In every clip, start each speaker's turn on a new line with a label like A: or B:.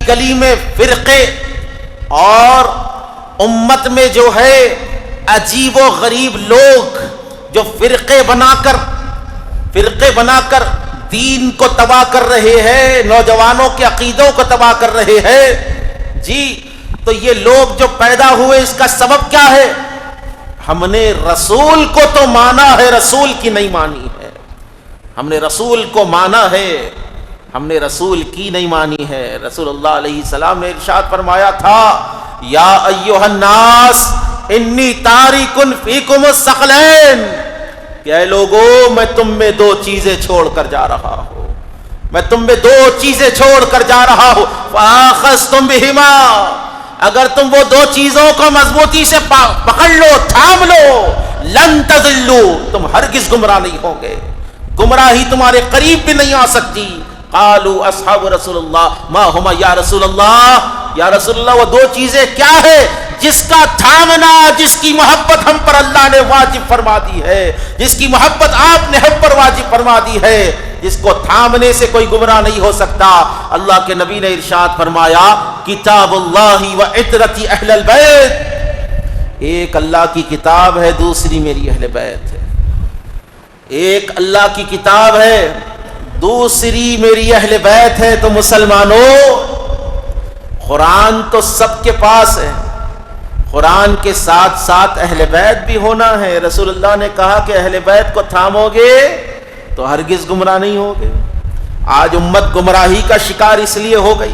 A: گلی میں فرقے اور امت میں جو ہے عجیب و غریب لوگ جو فرقے بنا کر دین کو تباہ کر رہے ہیں، نوجوانوں کے عقیدوں کو تباہ کر رہے ہیں جی، تو یہ لوگ جو پیدا ہوئے اس کا سبب کیا ہے؟ ہم نے رسول کو تو مانا ہے، رسول کی نہیں مانی ہے۔ ہم نے رسول کو مانا ہے، ہم نے رسول کی نہیں مانی ہے۔ رسول اللہ علیہ السلام نے ارشاد فرمایا تھا، یا ایھا الناس انی تارک فیکم الثقلین، کہ اے لوگو میں تم میں دو چیزیں چھوڑ کر جا رہا ہوں، میں تم میں دو چیزیں چھوڑ کر جا رہا ہوں، فآخذتم بہما، اگر تم وہ دو چیزوں کو مضبوطی سے پکڑ لو، تھام لو، لن تضلوا، تم ہرگز گمراہ نہیں ہوں گے، گمراہی تمہارے قریب بھی نہیں آ سکتی۔ قالوا اصحاب رسول اللہ ما ہما یا رسول اللہ، وہ دو چیزیں کیا ہے جس کا تھامنا، جس کی محبت ہم پر اللہ نے واجب فرما دی ہے، جس کی محبت آپ نے ہم پر واجب فرما دی ہے، جس کو تھامنے سے کوئی گمراہ نہیں ہو سکتا۔ اللہ کے نبی نے ارشاد فرمایا، کتاب اللہ و عترتی اہل البیت، ایک اللہ کی کتاب ہے، دوسری میری اہل بیت ہے۔ ایک اللہ کی کتاب ہے، دوسری میری اہل بیت ہے۔ تو مسلمانوں، قرآن تو سب کے پاس ہے، قرآن کے ساتھ ساتھ اہل بیت بھی ہونا ہے۔ رسول اللہ نے کہا کہ اہل بیت کو تھامو گے تو ہرگز گمراہ نہیں ہوگے۔ آج امت گمراہی کا شکار اس لیے ہو گئی،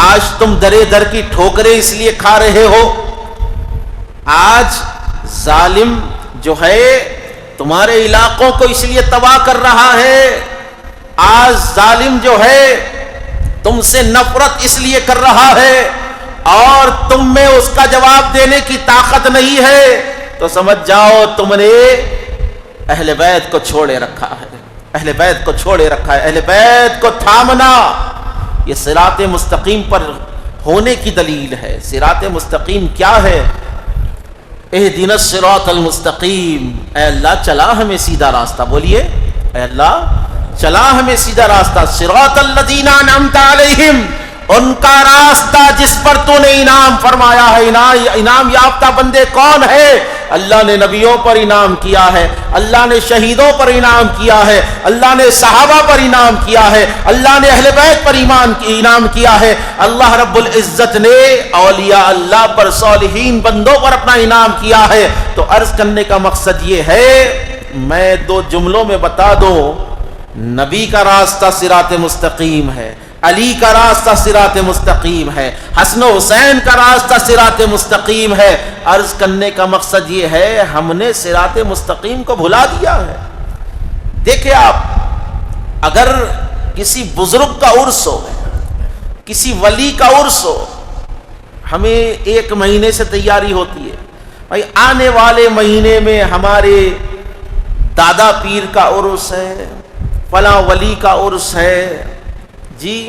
A: آج تم درے در کی ٹھوکریں اس لیے کھا رہے ہو، آج ظالم جو ہے تمہارے علاقوں کو اس لیے تباہ کر رہا ہے، آج ظالم جو ہے تم سے نفرت اس لیے کر رہا ہے اور تم میں اس کا جواب دینے کی طاقت نہیں ہے، تو سمجھ جاؤ تم نے اہل بیت کو چھوڑے رکھا ہے، اہل بیت کو چھوڑے رکھا ہے۔ اہل بیت کو تھامنا یہ صراط مستقیم پر ہونے کی دلیل ہے۔ صراط مستقیم کیا ہے؟ اہدنا الصراط المستقیم، اے اللہ چلا ہمیں سیدھا راستہ، بولیے اے اللہ چلا ہمیں سیدھا راستہ۔ صراط الذین انعمت علیہم، ان کا راستہ جس پر تو نے انعام فرمایا ہے۔ انعام یافتہ بندے کون ہے؟ اللہ نے نبیوں پر انعام کیا ہے، اللہ نے شہیدوں پر انعام کیا ہے، اللہ نے صحابہ پر انعام کیا ہے، اللہ نے اہل بیت پر انعام کیا ہے، اللہ رب العزت نے اولیاء اللہ پر، صالحین بندوں پر اپنا انعام کیا ہے۔ تو عرض کرنے کا مقصد یہ ہے، میں دو جملوں میں بتا دوں، نبی کا راستہ صراط مستقیم ہے، علی کا راستہ صراط مستقیم ہے، حسن و حسین کا راستہ صراط مستقیم ہے۔ عرض کرنے کا مقصد یہ ہے، ہم نے صراط مستقیم کو بھلا دیا ہے۔ دیکھیں آپ، اگر کسی بزرگ کا عرس ہو، کسی ولی کا عرس ہو، ہمیں 1 مہینے سے تیاری ہوتی ہے، بھائی آنے والے مہینے میں ہمارے دادا پیر کا عرس ہے، فلاں ولی کا عرس ہے جی،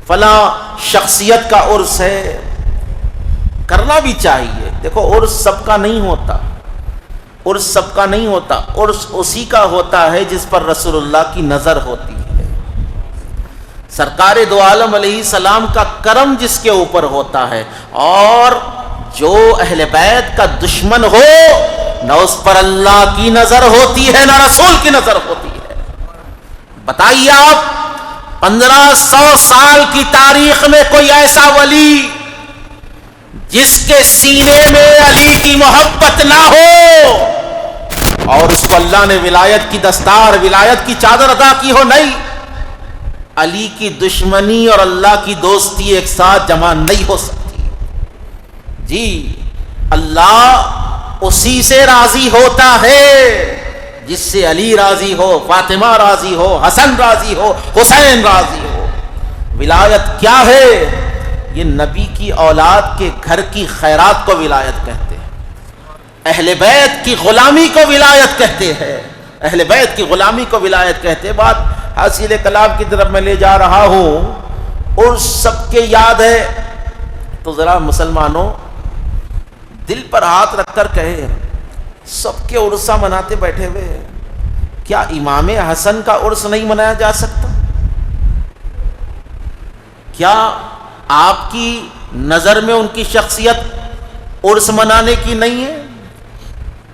A: فلاں شخصیت کا عرس ہے، کرنا بھی چاہیے۔ دیکھو عرس سب کا نہیں ہوتا، عرس سب کا نہیں ہوتا، عرس اسی کا ہوتا ہے جس پر رسول اللہ کی نظر ہوتی ہے، سرکار دو عالم علیہ السلام کا کرم جس کے اوپر ہوتا ہے۔ اور جو اہل بیت کا دشمن ہو، نہ اس پر اللہ کی نظر ہوتی ہے نہ رسول کی نظر ہوتی ہے۔ بتائیے آپ، 1500 سال کی تاریخ میں کوئی ایسا ولی جس کے سینے میں علی کی محبت نہ ہو اور اس کو اللہ نے ولایت کی دستار، ولایت کی چادر عطا کی ہو؟ نہیں، علی کی دشمنی اور اللہ کی دوستی ایک ساتھ جمع نہیں ہو سکتی جی۔ اللہ اسی سے راضی ہوتا ہے جس سے علی راضی ہو، فاطمہ راضی ہو، حسن راضی ہو، حسین راضی ہو۔ ولایت کیا ہے؟ یہ نبی کی اولاد کے گھر کی خیرات کو ولایت کہتے ہیں، اہل بیت کی غلامی کو ولایت کہتے ہیں، اہل بیت کی غلامی کو ولایت کہتے ہیں۔ بات حاصل کلام کی طرف میں لے جا رہا ہوں، اور سب کے یاد ہے تو ذرا مسلمانوں دل پر ہاتھ رکھ کر کہے، سب کے عرصہ مناتے بیٹھے ہوئے ہیں، کیا امام حسن کا عرس نہیں منایا جا سکتا؟ کیا آپ کی نظر میں ان کی شخصیت عرس منانے کی نہیں ہے؟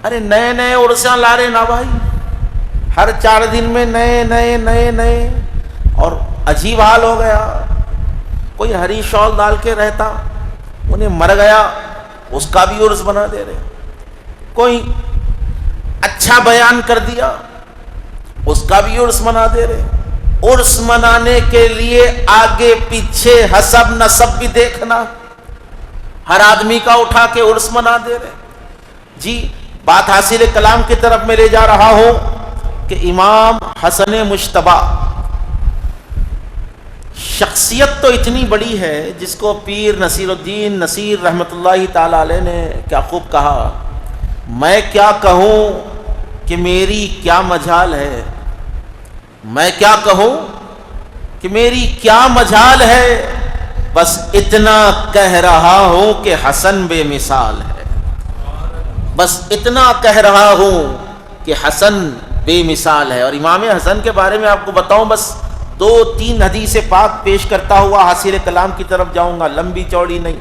A: ارے نئے نئے عرساں لا رہے نا بھائی، ہر 4 دن میں نئے نئے نئے نئے، اور عجیب حال ہو گیا. کوئی ہری شال ڈال کے رہتا، انہیں مر گیا اس کا بھی عرس بنا دے رہے. کوئی اچھا بیان کر دیا اس کا بھی عرس منا دے رہے. عرس منانے کے لیے آگے پیچھے حسب نسب بھی دیکھنا، ہر آدمی کا اٹھا کے عرس منا دے رہے. جی بات حاصل کلام کی طرف میں لے جا رہا ہوں کہ امام حسن مجتبی شخصیت تو اتنی بڑی ہے جس کو پیر نصیر الدین نصیر رحمت اللہ تعالی علیہ نے کیا خوب کہا، میں کیا کہوں کہ میری کیا مجال ہے، میں کیا کہوں کہ میری کیا مجال ہے، بس اتنا کہہ رہا ہوں کہ حسن بے مثال ہے. بس اتنا کہہ رہا ہوں کہ حسن بے مثال ہے. اور امام حسن کے بارے میں آپ کو بتاؤں، بس 2-3 حدیث پاک پیش کرتا ہوا حاصل کلام کی طرف جاؤں گا، لمبی چوڑی نہیں.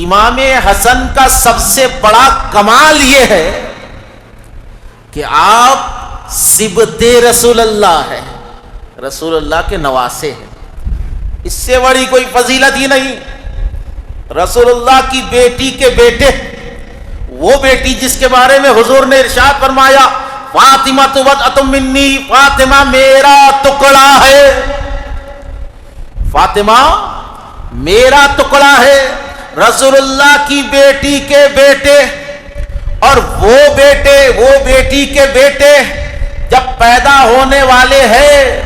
A: امام حسن کا سب سے بڑا کمال یہ ہے کہ آپ صبت رسول اللہ ہے، رسول اللہ کے نواسے ہیں. اس سے بڑی کوئی فضیلت ہی نہیں. رسول اللہ کی بیٹی کے بیٹے، وہ بیٹی جس کے بارے میں حضور نے ارشاد فرمایا فاطمہ بضعۃ منی، فاطمہ میرا ٹکڑا ہے، فاطمہ میرا ٹکڑا ہے. رسول اللہ کی بیٹی کے بیٹے اور وہ بیٹی کے بیٹے جب پیدا ہونے والے ہیں،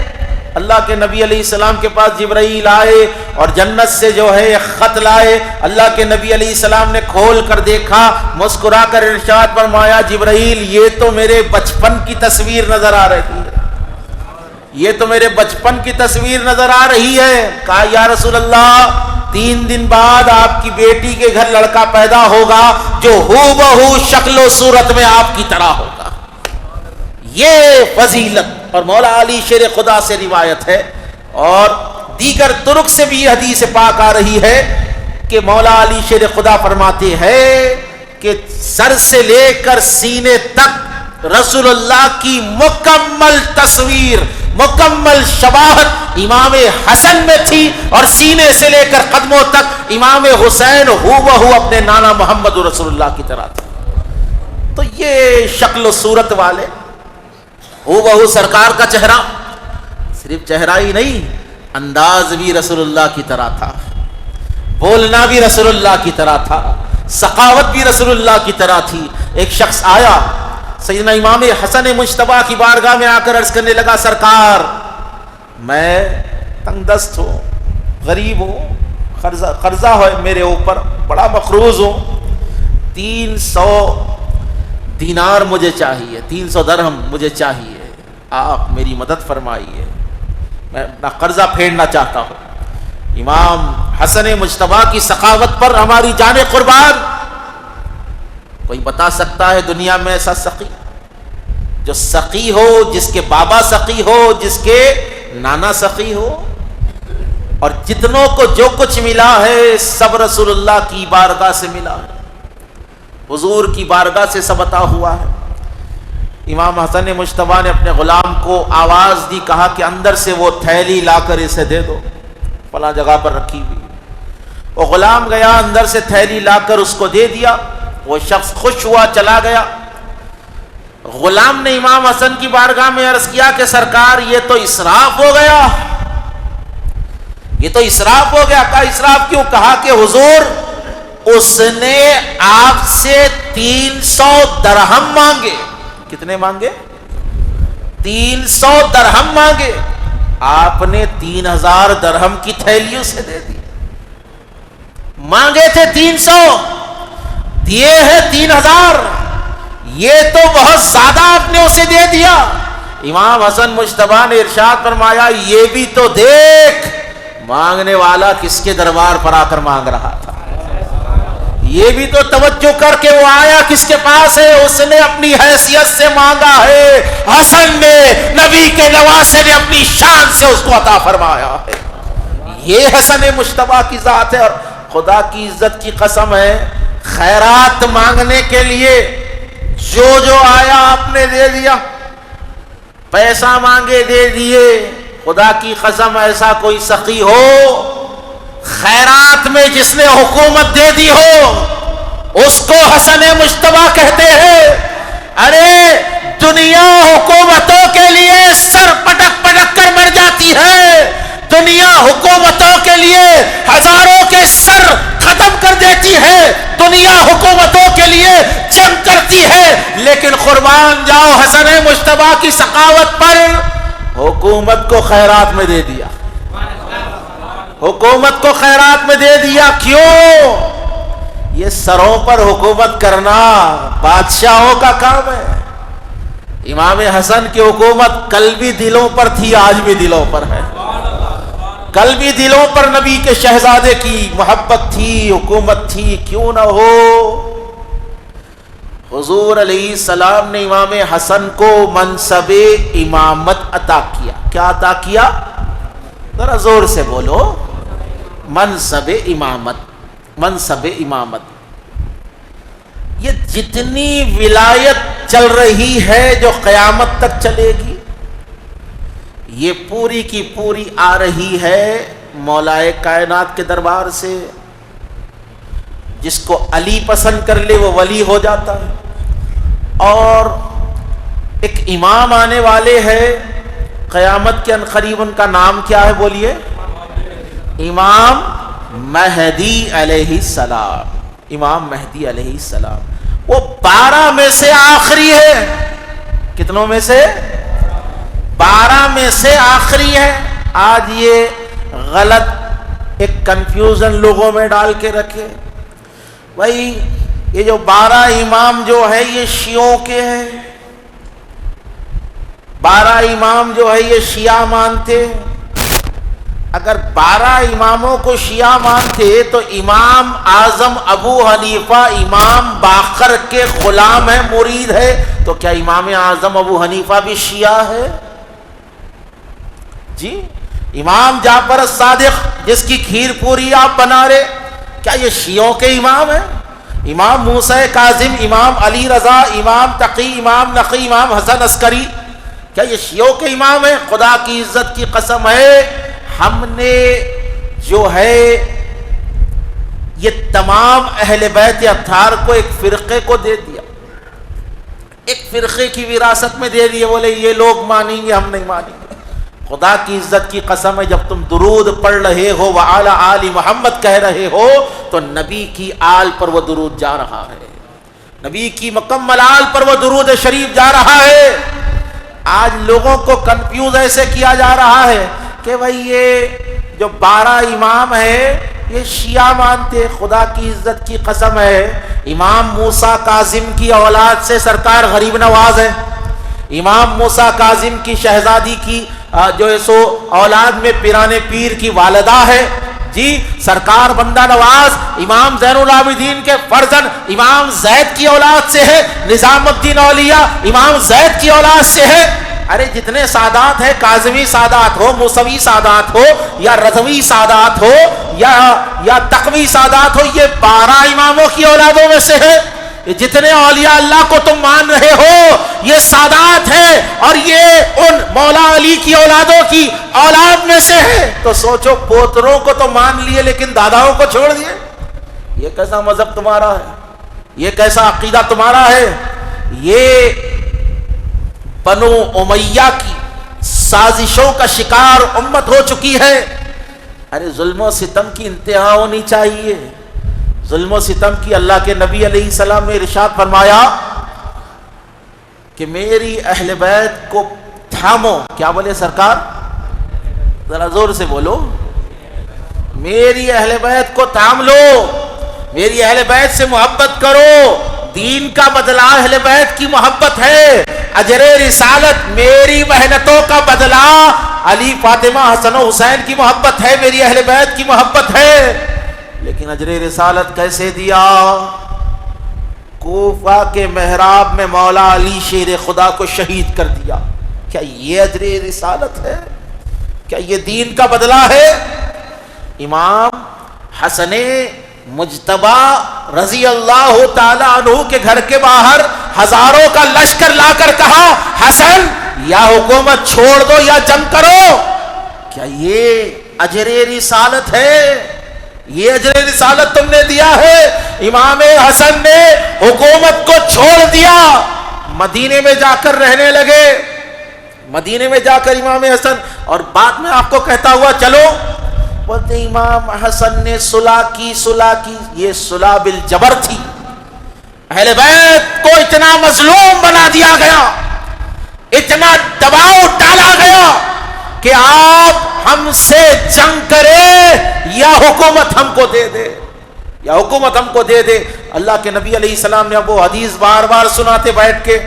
A: اللہ کے نبی علیہ السلام کے پاس جبرائیل آئے اور جنت سے جو ہے خط لائے. اللہ کے نبی علیہ السلام نے کھول کر دیکھا، مسکرا کر ارشاد فرمایا جبرائیل یہ تو میرے بچپن کی تصویر نظر آ رہی ہے، یہ تو میرے بچپن کی تصویر نظر آ رہی ہے. کہا یا رسول اللہ 3 دن بعد آپ کی بیٹی کے گھر لڑکا پیدا ہوگا جو ہو بہو شکل و صورت میں آپ کی طرح ہوگا. یہ فضیلت اور مولا علی شیر خدا سے روایت ہے، اور دیگر طرق سے بھی یہ حدیث پاک آ رہی ہے کہ مولا علی شیر خدا فرماتے ہیں کہ سر سے لے کر سینے تک رسول اللہ کی مکمل تصویر، مکمل شباہت امام حسن میں تھی، اور سینے سے لے کر قدموں تک امام حسین ہو بہو اپنے نانا محمد رسول اللہ کی طرح تھا. تو یہ شکل و صورت والے، ہو بہو سرکار کا چہرہ، صرف چہرہ ہی نہیں انداز بھی رسول اللہ کی طرح تھا، بولنا بھی رسول اللہ کی طرح تھا، سخاوت بھی رسول اللہ کی طرح تھی. ایک شخص آیا سیدنا امام حسن مجتبی کی بارگاہ میں آ کر عرض کرنے لگا سرکار میں تنگ دست ہوں، غریب ہوں، قرضہ ہے میرے اوپر، بڑا مقروض ہوں، 300 دینار مجھے چاہیے، 300 درہم مجھے چاہیے، آپ میری مدد فرمائیے، میں اپنا قرضہ پھیرنا چاہتا ہوں. امام حسن مجتبی کی سخاوت پر ہماری جان قربان. کوئی بتا سکتا ہے دنیا میں ایسا سخی جو سخی ہو، جس کے بابا سخی ہو، جس کے نانا سخی ہو؟ اور جتنوں کو جو کچھ ملا ہے سب رسول اللہ کی بارگاہ سے ملا ہے، حضور کی بارگاہ سے سب عطا ہوا ہے. امام حسن مجتبی نے اپنے غلام کو آواز دی، کہا کہ اندر سے وہ تھیلی لا کر اسے دے دو، فلاں جگہ پر رکھی ہوئی. وہ غلام گیا، اندر سے تھیلی لا کر اس کو دے دیا. وہ شخص خوش ہوا، چلا گیا. غلام نے امام حسن کی بارگاہ میں عرض کیا کہ سرکار یہ تو اسراف ہو گیا، یہ تو اسراف ہو گیا. کہا اسراف کیوں؟ کہا کہ حضور اس نے آپ سے 300 درہم مانگے. کتنے مانگے؟ 300 درہم مانگے. آپ نے 3000 درہم کی تھیلی اسے دے دی. مانگے تھے 300، دیے ہیں 3000. یہ تو بہت زیادہ آپ نے اسے دے دیا. امام حسن مجتبی نے ارشاد فرمایا یہ بھی تو دیکھ مانگنے والا کس کے دربار پر آ کر مانگ رہا تھا، یہ بھی تو توجہ کر کے وہ آیا کس کے پاس ہے، اس نے اپنی حیثیت سے مانگا ہے. حسن نے، نبی کے نواسے نے اپنی شان سے اس کو عطا فرمایا ہے. یہ حسن مجتبیٰ کی ذات ہے. اور خدا کی عزت کی قسم ہے خیرات مانگنے کے لیے جو آیا آپ نے دے دیا, پیسہ مانگے دے دیے. خدا کی قسم ایسا کوئی سخی ہو خیرات میں جس نے حکومت دے دی ہو اس کو حسن مجتبیٰ کہتے ہیں. ارے دنیا حکومتوں کے لیے سر پٹک پٹک کر مر جاتی ہے, دنیا حکومتوں کے لیے ہزاروں کے سر ختم کر دیتی ہے, دنیا حکومتوں کے لیے جنگ کرتی ہے, لیکن قربان جاؤ حسن مجتبیٰ کی سخاوت پر حکومت کو خیرات میں دے دیا, حکومت کو خیرات میں دے دیا. کیوں؟ یہ سروں پر حکومت کرنا بادشاہوں کا کام ہے. امام حسن کی حکومت کل بھی دلوں پر تھی, آج بھی دلوں پر ہے. کل بھی دلوں پر نبی کے شہزادے کی محبت تھی, حکومت تھی, کیوں نہ ہو. حضور علیہ السلام نے امام حسن کو منصب امامت عطا کیا. کیا عطا کیا؟ ذرا زور سے بولو. منصب امامت. منصب امامت یہ جتنی ولایت چل رہی ہے جو قیامت تک چلے گی, یہ پوری کی پوری آ رہی ہے مولائے کائنات کے دربار سے. جس کو علی پسند کر لے وہ ولی ہو جاتا ہے. اور ایک امام آنے والے ہیں قیامت کے عنقریب, ان کا نام کیا ہے بولیے؟ امام مہدی علیہ السلام. امام مہدی علیہ السلام وہ 12 میں سے آخری ہے. کتنوں میں سے؟ 12 میں سے آخری ہے. آج یہ غلط ایک کنفیوژن لوگوں میں ڈال کے رکھے بھائی یہ جو 12 امام جو ہے یہ شیعوں کے ہیں. 12 امام جو ہے یہ شیعہ مانتے. اگر 12 اماموں کو شیعہ مانتے تو امام اعظم ابو حنیفہ امام باقر کے غلام ہے, مرید ہے, تو کیا امام اعظم ابو حنیفہ بھی شیعہ ہے؟ جی امام جعفر صادق جس کی کھیر پوری آپ بنا رہے, کیا یہ شیعوں کے امام ہیں؟ امام موسیٰ کاظم, امام علی رضا, امام تقی, امام نقی, امام حسن عسکری, کیا یہ شیعوں کے امام ہیں؟ خدا کی عزت کی قسم ہے ہم نے جو ہے یہ تمام اہل بیت اطہار کو ایک فرقے کو دے دیا, ایک فرقے کی وراثت میں دے دیے. بولے یہ لوگ مانیں گے, ہم نہیں مانیں گے. خدا کی عزت کی قسم ہے جب تم درود پڑھ رہے ہو وعلی آل محمد کہہ رہے ہو تو نبی کی آل پر وہ درود جا رہا ہے, نبی کی مکمل آل پر وہ درود شریف جا رہا ہے. آج لوگوں کو کنفیوز ایسے کیا جا رہا ہے کہ بھئی یہ جو 12 امام ہیں یہ شیعہ مانتے. خدا کی عزت کی قسم ہے امام موسیٰ کاظم کی اولاد سے سرکار غریب نواز ہے. امام موسیٰ کاظم کی شہزادی کی جو ہے سو اولاد میں پیرانے پیر کی والدہ ہے. جی سرکار بندہ نواز امام زین العابدین کے فرزند امام زید کی اولاد سے ہے. نظام الدین اولیاء امام زید کی اولاد سے ہے. ارے جتنے سادات ہیں, کاظمی سادات ہو, موسوی سادات ہو, یا رضوی سادات ہو, یا تقوی سادات ہو, یہ 12 اماموں کی اولادوں میں سے ہے. یہ جتنے اولیاء اللہ کو تم مان رہے ہو یہ سادات ہیں اور یہ ان مولا علی کی اولادوں کی اولاد میں سے ہے. تو سوچو پوتروں کو تو مان لیے لیکن داداؤں کو چھوڑ دیے. یہ کیسا مذہب تمہارا ہے؟ یہ کیسا عقیدہ تمہارا ہے؟ یہ بنو امیہ کی سازشوں کا شکار امت ہو چکی ہے. ارے ظلم و ستم کی انتہا ہونی چاہیے. ظلم و ستم کی اللہ کے نبی علیہ السلام نے ارشاد فرمایا کہ میری اہل بیت کو تھامو. کیا بولے سرکار؟ ذرا زور سے بولو. میری اہل بیت کو تھام لو, میری اہل بیت سے محبت کرو. دین کا بدلہ اہل بیت کی محبت ہے. اجر رسالت میری محنتوں کا بدلہ علی فاطمہ حسن و حسین کی محبت ہے, میری اہل بیت کی محبت ہے. لیکن اجر رسالت کیسے دیا؟ کوفہ کے محراب میں مولا علی شیر خدا کو شہید کر دیا. کیا یہ اجر رسالت ہے؟ کیا یہ دین کا بدلہ ہے؟ امام حسن مجتبی رضی اللہ تعالی عنہ کے گھر کے باہر ہزاروں کا لشکر لا کر کہا حسن یا حکومت چھوڑ دو یا جنگ کرو. کیا یہ اجر رسالت ہے؟ یہ اجر رسالت تم نے دیا ہے؟ امام حسن نے حکومت کو چھوڑ دیا, مدینے میں جا کر رہنے لگے. مدینے میں جا کر امام حسن, اور بعد میں آپ کو کہتا ہوا چلو, بولتے امام حسن نے صلح کی. یہ صلح بالجبر تھی. اہل بیت کو اتنا مظلوم بنا دیا گیا, اتنا دباؤ ڈالا گیا کہ آپ ہم سے جنگ کرے یا حکومت ہم کو دے دے, یا حکومت ہم کو دے دے. اللہ کے نبی علیہ السلام نے اب وہ حدیث بار بار سناتے بیٹھ کے.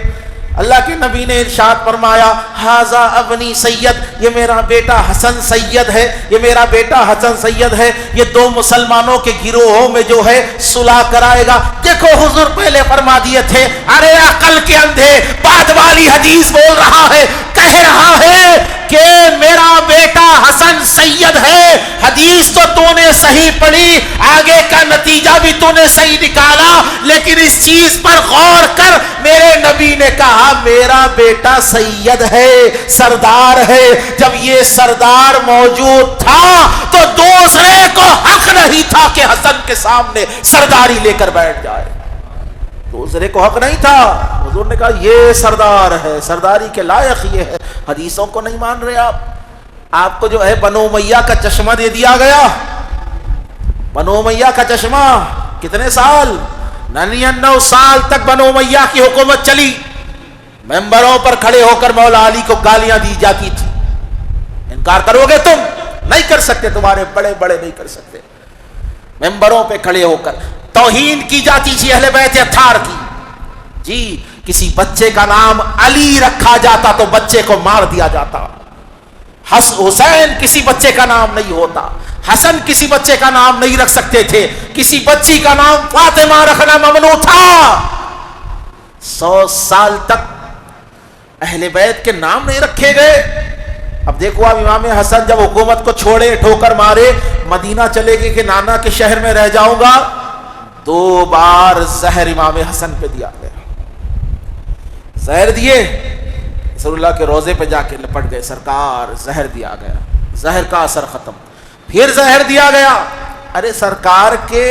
A: اللہ کے نبی نے ارشاد فرمایا ھذا ابنی سید, یہ میرا بیٹا حسن سید ہے, یہ میرا بیٹا حسن سید ہے, یہ دو مسلمانوں کے گروہوں میں جو ہے صلح کرائے گا. دیکھو حضور پہلے فرما دیے تھے, ارے عقل کے اندھے بعد والی حدیث بول رہا ہے, کہہ رہا ہے کہ میرا بیٹا حسن سید ہے. حدیث تو نے صحیح پڑھی, آگے کا نتیجہ بھی نے صحیح نکالا, لیکن اس چیز پر غور کر, میرے نبی نے کہا میرا بیٹا سید ہے, سردار ہے. جب یہ سردار موجود تھا تو دوسرے کو حق نہیں تھا کہ حسن کے سامنے سرداری لے کر بیٹھ جائے. دوسرے کو حق نہیں تھا. حضور نے کہا یہ سردار ہے, سرداری کے لائق یہ ہے. حدیثوں کو نہیں مان رہے آپ کو جو ہے بنو امیہ کا چشمہ دے دیا گیا. بنو امیہ کا چشمہ کتنے سال, 99 سال تک بنو امیہ کی حکومت چلی. ممبروں پر کھڑے ہو کر مولا علی کو گالیاں دی جاتی تھی. انکار کرو گے تم, نہیں کر سکتے, تمہارے بڑے بڑے نہیں کر سکتے. ممبروں پہ کھڑے ہو کر توہین کی جاتی تھی اہل بیت اطہار کی. جی کسی بچے کا نام علی رکھا جاتا تو بچے کو مار دیا جاتا. حسین کسی بچے کا نام نہیں ہوتا, حسن کسی بچے کا نام نہیں رکھ سکتے تھے, کسی بچی کا نام فاطمہ رکھنا ممنوع تھا. 100 سال تک اہل بیت کے نام نہیں رکھے گئے. اب دیکھو اب امام حسن جب حکومت کو چھوڑے, ٹھوکر مارے, مدینہ چلے گئے کہ نانا کے شہر میں رہ جاؤں گا. 2 بار زہر امام حسن پہ دیا گیا. زہر دیے, رسول اللہ کے روزے پہ جا کے لپٹ گئے, سرکار زہر دیا گیا, زہر کا اثر ختم. پھر زہر دیا گیا. ارے سرکار کے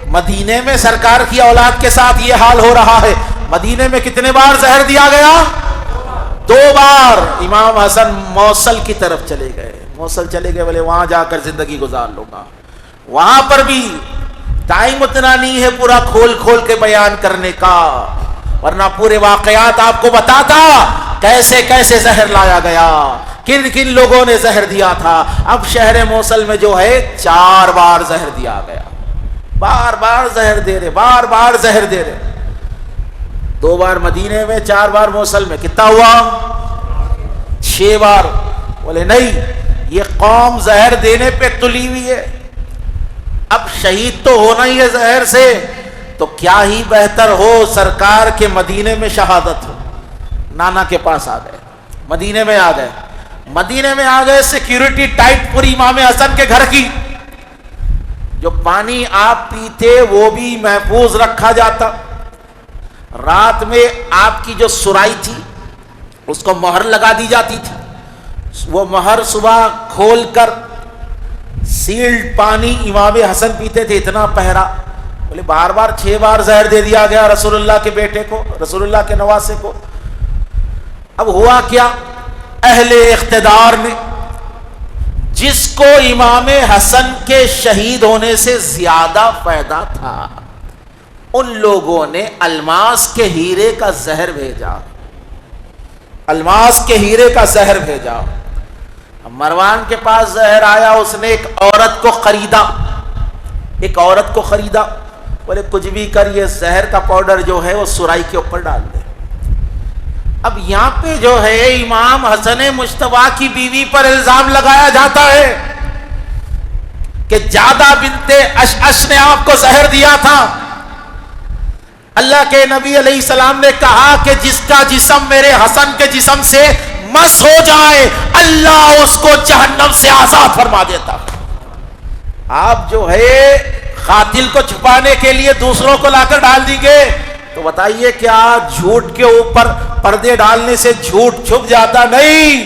A: مدینے میں سرکار کی اولاد کے ساتھ یہ حال ہو رہا ہے, مدینے میں کتنے بار زہر دیا گیا؟ 2 بار. امام حسن موصل کی طرف چلے گئے, موصل چلے گئے, بولے وہاں جا کر زندگی گزار لوں گا. وہاں پر بھی ٹائم اتنا نہیں ہے پورا کھول کھول کے بیان کرنے کا, ورنہ پورے واقعات آپ کو بتاتا کیسے کیسے زہر لایا گیا, کن کن لوگوں نے زہر دیا تھا. اب شہر موصل میں جو ہے 4 بار زہر دیا گیا, بار بار زہر دے رہے, بار بار زہر دے رہے. 2 بار مدینے میں, 4 بار موصل میں, کتنا ہوا؟ 6 بار. بولے نہیں, یہ قوم زہر دینے پہ تلی ہوئی ہے, اب شہید تو ہونا ہی ہے زہر سے, تو کیا ہی بہتر ہو سرکار کے مدینے میں شہادت ہو. نانا کے پاس آ گئے, مدینے میں آ گئے, مدینے میں آ گئے. سیکیورٹی ٹائٹ پوری امام حسن کے گھر کی. جو پانی آپ پیتے وہ بھی محفوظ رکھا جاتا. رات میں آپ کی جو سرائی تھی اس کو مہر لگا دی جاتی تھی, وہ مہر صبح کھول کر سیلڈ پانی امام حسن پیتے تھے. اتنا پہرا. بولے بار بار 6 بار زہر دے دیا گیا رسول اللہ کے بیٹے کو, رسول اللہ کے نواسے کو. اب ہوا کیا, اہل اقتدار نے جس کو امام حسن کے شہید ہونے سے زیادہ فائدہ تھا, ان لوگوں نے الماس کے ہیرے کا زہر بھیجا, الماس کے ہیرے کا زہر بھیجا. مروان کے پاس زہر آیا, اس نے ایک عورت کو خریدا, ایک عورت کو خریدا. بولے کچھ بھی کر, یہ زہر کا پاؤڈر جو ہے وہ سرائی کے اوپر ڈال دے. اب یہاں پہ جو ہے امام حسن مجتبی کی بیوی پر الزام لگایا جاتا ہے کہ جادہ بنت اشعث نے آپ کو زہر دیا تھا. اللہ کے نبی علیہ السلام نے کہا کہ جس کا جسم میرے حسن کے جسم سے مس ہو جائے اللہ اس کو جہنم سے آزاد فرما دیتا. آپ جو ہے قاتل کو چھپانے کے لیے دوسروں کو لا کر ڈال دیں گے تو بتائیے کیا جھوٹ کے اوپر پردے ڈالنے سے جھوٹ چھپ جاتا؟ نہیں،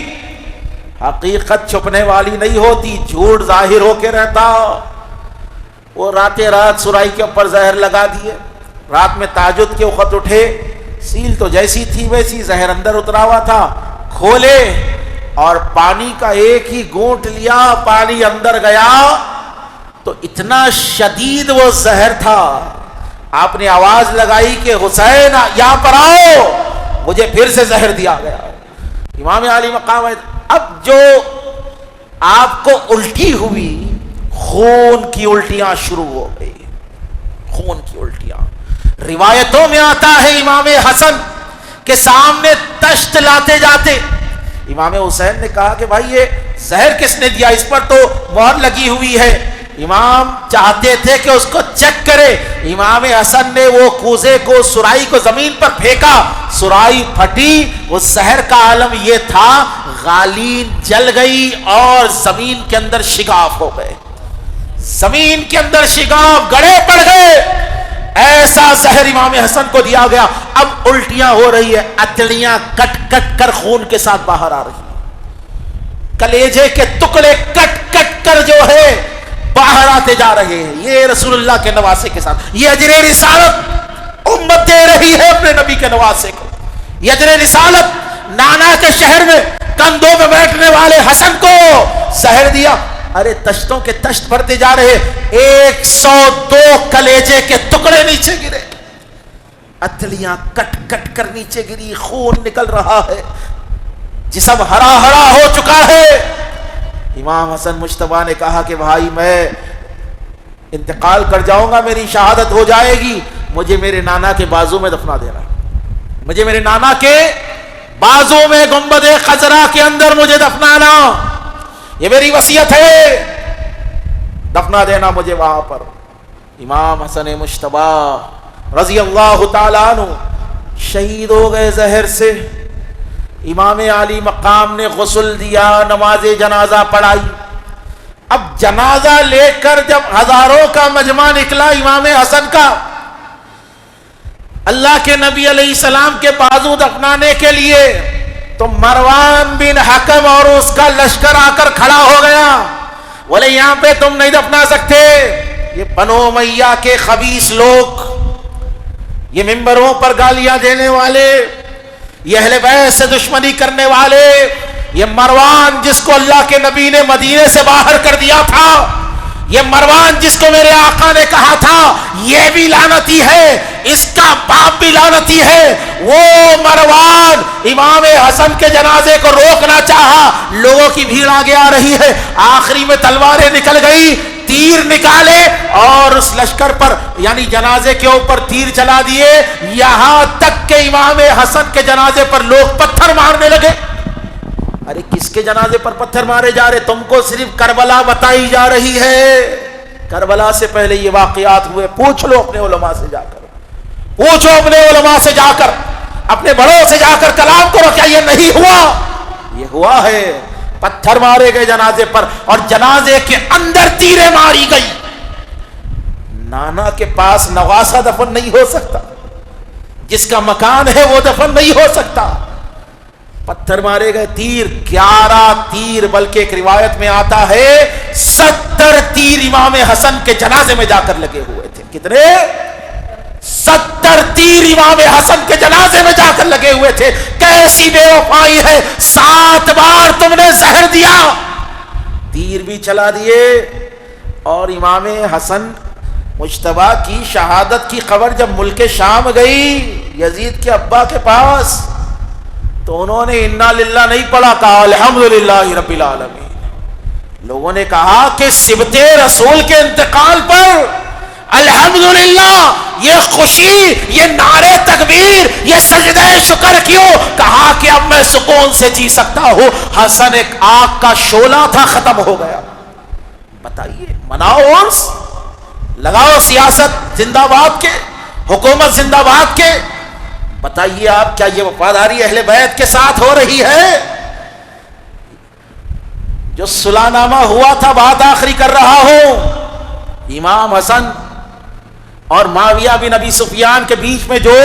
A: حقیقت چھپنے والی نہیں ہوتی، جھوٹ ظاہر ہو کے رہتا۔ وہ رات سرائی کے اوپر زہر لگا دیے، رات میں تہجد کے وقت اٹھے، سیل تو جیسی تھی ویسی، زہر اندر اترا ہوا تھا، کھولے اور پانی کا ایک ہی گھونٹ لیا، پانی اندر گیا تو اتنا شدید وہ زہر تھا، آپ نے آواز لگائی کہ حسین یہاں پر آؤ، مجھے پھر سے زہر دیا گیا۔ امام علی مقام ہے۔ اب جو آپ کو الٹی ہوئی، خون کی الٹیاں شروع ہو گئی، خون کی الٹیاں۔ روایتوں میں آتا ہے امام حسن کے سامنے تشت لاتے جاتے، امام حسین نے کہا کہ بھائی یہ زہر کس نے دیا؟ اس پر تو مہر لگی ہوئی ہے۔ امام چاہتے تھے کہ اس کو چیک کرے، امام حسن نے وہ کوزے کو، سرائی کو زمین پر پھینکا، سرائی پھٹی، اس زہر کا عالم یہ تھا غالین جل گئی اور زمین کے اندر شگاف ہو گئے، زمین کے اندر شگاف گڑے پڑ گئے، ایسا زہر امام حسن کو دیا گیا۔ اب الٹیاں ہو رہی ہے، اتڑیاں کٹ کٹ کر خون کے ساتھ باہر آ رہی ہیں، کلیجے کے ٹکڑے کٹ کٹ کر جو ہے باہر آتے جا رہے ہیں۔ یہ رسول اللہ کے نواسے کے ساتھ، یہ اجر رسالت امت دے رہی ہے اپنے نبی کے نواسے کو، یہ اجر رسالت نانا کے شہر میں کندھوں میں بیٹھنے والے حسن کو زہر دیا۔ ارے تشتوں کے تشت بھرتے جا رہے، 102 کلیجے کے ٹکڑے نیچے گرے، اتلیاں کٹ کٹ کر نیچے گری، خون نکل رہا ہے، جسم ہرا ہرا ہو چکا ہے۔ امام حسن مجتبیٰ نے کہا کہ بھائی میں انتقال کر جاؤں گا، میری شہادت ہو جائے گی، مجھے میرے نانا کے بازو میں دفنا دینا، مجھے میرے نانا کے بازو میں گنبد خضرا کے اندر مجھے دفنانا، یہ میری وصیت ہے، دفنا دینا مجھے وہاں پر۔ امام حسن مجتبیٰ رضی اللہ تعالیٰ عنہ شہید ہو گئے زہر سے۔ امام علی مقام نے غسل دیا، نماز جنازہ پڑھائی۔ اب جنازہ لے کر جب ہزاروں کا مجمع نکلا امام حسن کا اللہ کے نبی علیہ السلام کے بازو دفنانے کے لیے، تو مروان بن حکم اور اس کا لشکر آ کر کھڑا ہو گیا، بولے یہاں پہ تم نہیں دفنا سکتے، یہ بنو امیہ کے خبیث لوگ، یہ ممبروں پر گالیاں دینے والے، یہ اہل بیت سے دشمنی کرنے والے، یہ مروان جس کو اللہ کے نبی نے مدینے سے باہر کر دیا تھا، یہ مروان جس کو میرے آقا نے کہا تھا یہ بھی لعنتی ہے، اس کا باپ بھی لعنتی ہے، وہ مروان امام حسن کے جنازے کو روکنا چاہا، لوگوں کی بھیڑ آگے آ رہی ہے، آخری میں تلواریں نکل گئی، تیر نکالے اور اس لشکر پر یعنی جنازے کے اوپر تیر چلا دیے، یہاں تک کہ امام حسن کے جنازے پر لوگ پتھر مارنے لگے۔ ارے کس کے جنازے پر پتھر مارے جا رہے؟ تم کو صرف کربلا بتائی جا رہی ہے، کربلا سے پہلے یہ واقعات ہوئے، پوچھ لو اپنے علماء سے جا کر، پوچھو اپنے علماء سے جا کر، اپنے بڑوں سے جا کر کلام کرو، کیا یہ نہیں ہوا؟ یہ ہوا ہے، پتھر مارے گئے جنازے پر اور جنازے کے اندر تیریں ماری گئی۔ نانا کے پاس نواسہ دفن نہیں ہو سکتا، جس کا مکان ہے وہ دفن نہیں ہو سکتا، پتھر مارے گئے، تیر 11 تیر، بلکہ ایک روایت میں آتا ہے 70 تیر امام حسن کے جنازے میں جا کر لگے ہوئے تھے۔ کتنے؟ 70 تیر امام حسن کے جنازے میں جا کر لگے ہوئے تھے۔ کیسی بے وفائی ہے، 7 بار تم نے زہر دیا، تیر بھی چلا دیے، اور امام حسن مجتبیٰ کی شہادت کی خبر جب ملک شام گئی یزید کے ابا کے پاس، تو انہوں نے انا للہ نہیں پڑھا، کہا الحمدللہ رب العالمین۔ لوگوں نے کہا کہ سبت رسول کے انتقال پر الحمدللہ، یہ خوشی، یہ نعرے تکبیر، یہ سجدہ شکر کیوں؟ کہا کہ اب میں سکون سے جی سکتا ہوں، حسن ایک آگ کا شعلہ تھا، ختم ہو گیا۔ بتائیے، مناؤ عرس، لگاؤ سیاست زندہ باد کے، حکومت زندہ باد کے، بتائیے آپ کیا یہ وفاداری اہل بیت کے ساتھ ہو رہی ہے؟ جو صلح نامہ ہوا تھا، بات آخری کر رہا ہوں، امام حسن اور معاویہ بن ابی سفیان کے بیچ میں جو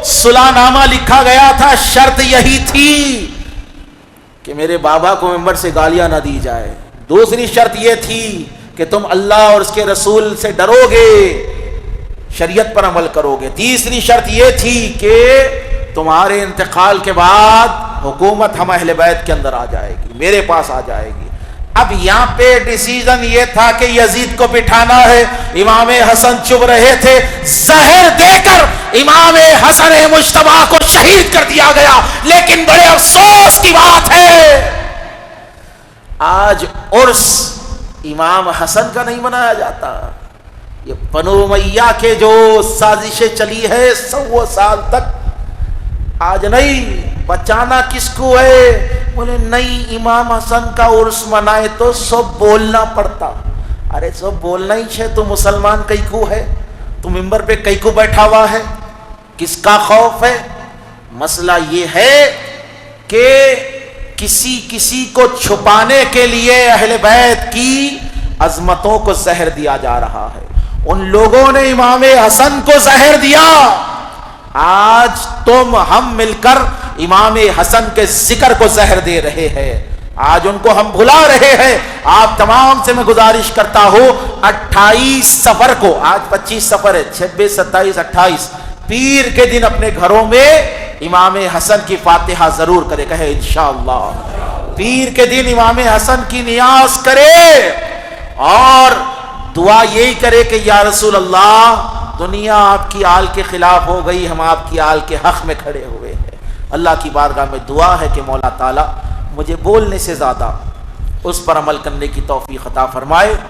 A: صلح نامہ لکھا گیا تھا، شرط یہی تھی کہ میرے بابا کو ممبر سے گالیاں نہ دی جائے. دوسری شرط یہ تھی کہ تم اللہ اور اس کے رسول سے ڈرو گے، شریعت پر عمل کرو گے. تیسری شرط یہ تھی کہ تمہارے انتقال کے بعد حکومت ہم اہل بیت کے اندر آ جائے گی، میرے پاس آ جائے گی. اب یہاں پہ ڈیسیژن یہ تھا کہ یزید کو بٹھانا ہے. امام حسن چپ رہے تھے، زہر دے کر امام حسن مجتبی کو شہید کر دیا گیا. لیکن بڑے افسوس کی بات ہے آج عرس امام حسن کا نہیں منایا جاتا. یہ بنو امیہ کے جو سازشیں چلی ہے 100 سال تک، آج نہیں. بچانا کس کو ہے؟ بولے نہیں، امام حسن کا عرس منائے تو سب بولنا پڑتا. ارے سب بولنا ہی ہے تو مسلمان کئی کو ہے؟ تو ممبر پہ کئی کو بیٹھا ہوا ہے؟ کس کا خوف ہے؟ مسئلہ یہ ہے کہ کسی کو چھپانے کے لیے اہل بیت کی عظمتوں کو زہر دیا جا رہا ہے. ان لوگوں نے امام حسن کو زہر دیا. آج تم ہم مل کر امام حسن کے ذکر کو زہر دے رہے ہیں. آج ان کو ہم بھلا رہے ہیں. آپ تمام سے میں گزارش کرتا ہوں 28 صفر کو، آج 25 صفر ہے، 26 27 28 پیر کے دن اپنے گھروں میں امام حسن کی فاتحہ ضرور کرے. کہے انشاءاللہ پیر کے دن امام حسن کی نیاز کرے اور دعا یہی کرے کہ یا رسول اللہ، دنیا آپ کی آل کے خلاف ہو گئی، ہم آپ کی آل کے حق میں کھڑے ہوئے ہیں. اللہ کی بارگاہ میں دعا ہے کہ مولا تعالیٰ مجھے بولنے سے زیادہ اس پر عمل کرنے کی توفیق عطا فرمائے.